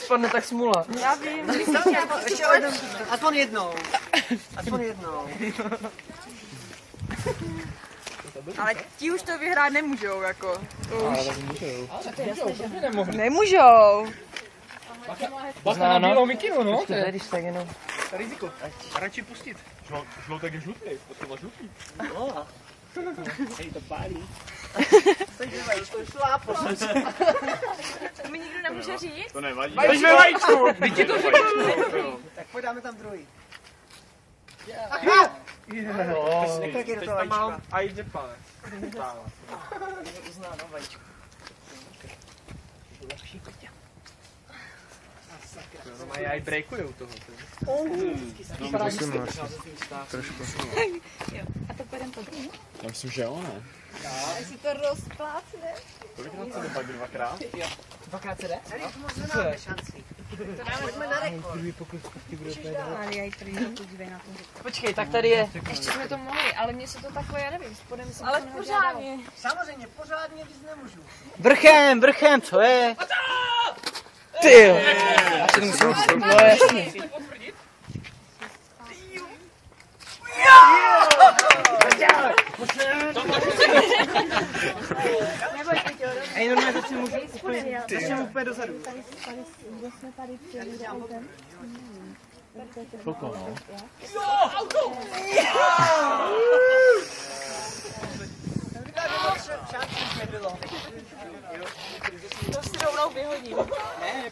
spadne, tak smula. Já vím. Ještě aspoň jednou. Aspoň jednou. Ale ti už to vyhrát nemůžou, jako. Ale tak můžou. Nemůžou. Bacha na bílou mikinu, no. To je, když tak jenom. Riziko. Radši pustit. Žloutek je žlutý, to má žlutý. Hej, to pálí. To šláplo. To mi nikdo nemůže říct. To nevadí. Jdeš ve vajíčku! Teď ti to řeknu. Tak podáme tam druhý. Jo. Neklikej do Teď toho tam mám vajíčka. a jde palec. To zná, no, vajíčko. A já i breakujou toho. Trošku. A to půjdem po druhý. Já myslím, že jo, ne? Jestli to rozplácne. Kolikrát se jde pak dvakrát? Dvakrát se jde? Erik, moc nemáme šanci. Pojďme na rekord. Ale já ji tady podívej na to. Počkej, tak tady je. Ještě jsme to mohli, ale mně se to takhle, já nevím, spodem se ale pořádně. Samozřejmě, pořádně víc nemůžu. Vrchem, co je? Ty jo. Já se to musím uspět. No jasně. Ej, normálně začnu úplně dozadu. Koko, no. Šancí nebylo. To si rovnou vyhodím. Ne,